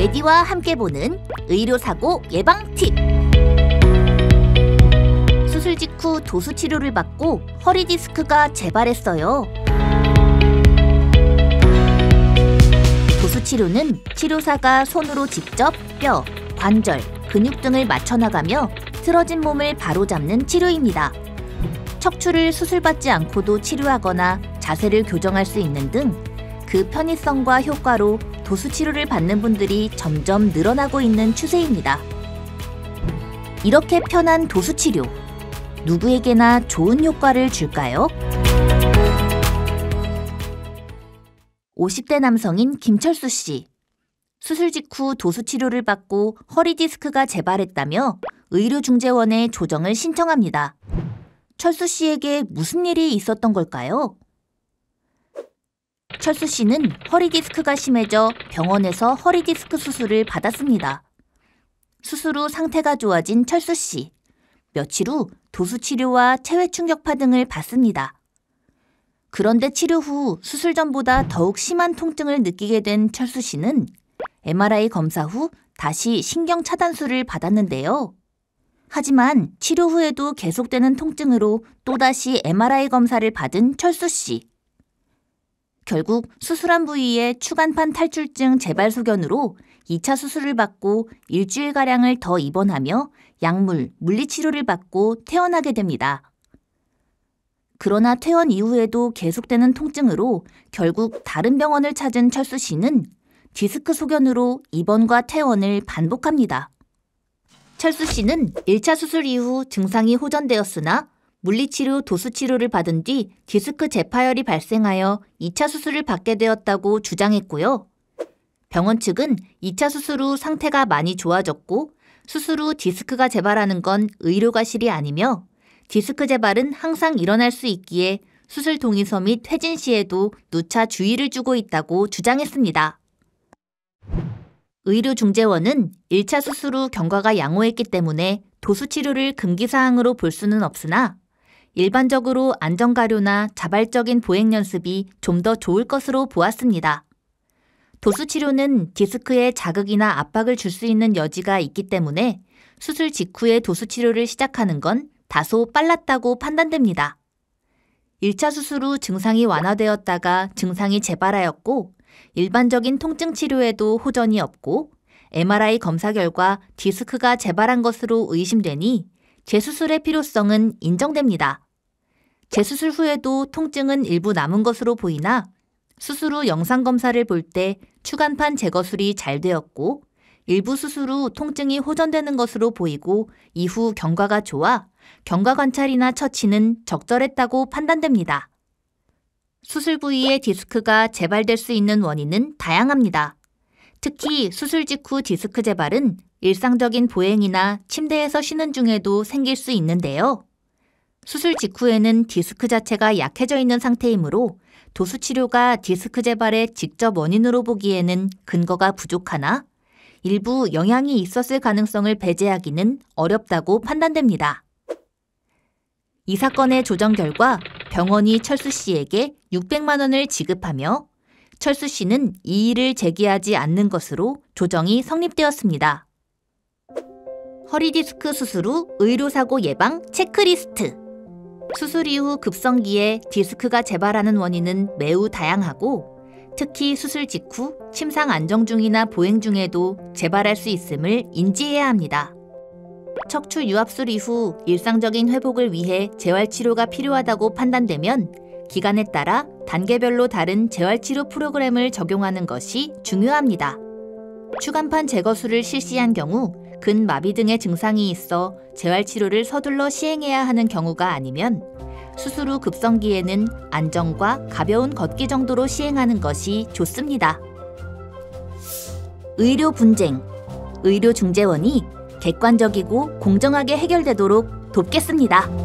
에디와 함께 보는 의료사고 예방 팁! 수술 직후 도수 치료를 받고 허리 디스크가 재발했어요. 도수 치료는 치료사가 손으로 직접 뼈, 관절, 근육 등을 맞춰나가며 틀어진 몸을 바로잡는 치료입니다. 척추를 수술받지 않고도 치료하거나 자세를 교정할 수 있는 등 그 편의성과 효과로 도수 치료를 받는 분들이 점점 늘어나고 있는 추세입니다. 이렇게 편한 도수 치료, 누구에게나 좋은 효과를 줄까요? 50대 남성인 김철수 씨. 수술 직후 도수 치료를 받고 허리 디스크가 재발했다며 의료중재원에 조정을 신청합니다. 철수 씨에게 무슨 일이 있었던 걸까요? 철수 씨는 허리 디스크가 심해져 병원에서 허리 디스크 수술을 받았습니다. 수술 후 상태가 좋아진 철수 씨. 며칠 후 도수 치료와 체외 충격파 등을 받습니다. 그런데 치료 후 수술 전보다 더욱 심한 통증을 느끼게 된 철수 씨는 MRI 검사 후 다시 신경 차단술을 받았는데요. 하지만 치료 후에도 계속되는 통증으로 또다시 MRI 검사를 받은 철수 씨. 결국 수술한 부위에 추간판 탈출증 재발 소견으로 2차 수술을 받고 일주일가량을 더 입원하며 약물, 물리치료를 받고 퇴원하게 됩니다. 그러나 퇴원 이후에도 계속되는 통증으로 결국 다른 병원을 찾은 철수 씨는 디스크 소견으로 입원과 퇴원을 반복합니다. 철수 씨는 1차 수술 이후 증상이 호전되었으나 물리치료, 도수치료를 받은 뒤 디스크 재파열이 발생하여 2차 수술을 받게 되었다고 주장했고요. 병원 측은 2차 수술 후 상태가 많이 좋아졌고 수술 후 디스크가 재발하는 건 의료과실이 아니며 디스크 재발은 항상 일어날 수 있기에 수술 동의서 및 퇴진 시에도 누차 주의를 주고 있다고 주장했습니다. 의료중재원은 1차 수술 후 경과가 양호했기 때문에 도수치료를 금기사항으로 볼 수는 없으나 일반적으로 안전가료나 자발적인 보행연습이 좀 더 좋을 것으로 보았습니다. 도수치료는 디스크에 자극이나 압박을 줄 수 있는 여지가 있기 때문에 수술 직후에 도수치료를 시작하는 건 다소 빨랐다고 판단됩니다. 1차 수술 후 증상이 완화되었다가 증상이 재발하였고 일반적인 통증 치료에도 호전이 없고 MRI 검사 결과 디스크가 재발한 것으로 의심되니 재수술의 필요성은 인정됩니다. 재수술 후에도 통증은 일부 남은 것으로 보이나 수술 후 영상검사를 볼 때 추간판 제거술이 잘 되었고 일부 수술 후 통증이 호전되는 것으로 보이고 이후 경과가 좋아 경과관찰이나 처치는 적절했다고 판단됩니다. 수술 부위의 디스크가 재발될 수 있는 원인은 다양합니다. 특히 수술 직후 디스크 재발은 일상적인 보행이나 침대에서 쉬는 중에도 생길 수 있는데요. 수술 직후에는 디스크 자체가 약해져 있는 상태이므로 도수치료가 디스크 재발의 직접 원인으로 보기에는 근거가 부족하나 일부 영향이 있었을 가능성을 배제하기는 어렵다고 판단됩니다. 이 사건의 조정 결과 병원이 철수 씨에게 600만 원을 지급하며 철수 씨는 이의를 제기하지 않는 것으로 조정이 성립되었습니다. 허리 디스크 수술 후 의료사고 예방 체크리스트. 수술 이후 급성기에 디스크가 재발하는 원인은 매우 다양하고 특히 수술 직후 침상 안정 중이나 보행 중에도 재발할 수 있음을 인지해야 합니다. 척추 유압술 이후 일상적인 회복을 위해 재활치료가 필요하다고 판단되면 기간에 따라 단계별로 다른 재활치료 프로그램을 적용하는 것이 중요합니다. 추간판 제거술을 실시한 경우 근마비 등의 증상이 있어 재활치료를 서둘러 시행해야 하는 경우가 아니면 수술 후 급성기에는 안정과 가벼운 걷기 정도로 시행하는 것이 좋습니다. 의료 분쟁, 의료중재원이 객관적이고 공정하게 해결되도록 돕겠습니다.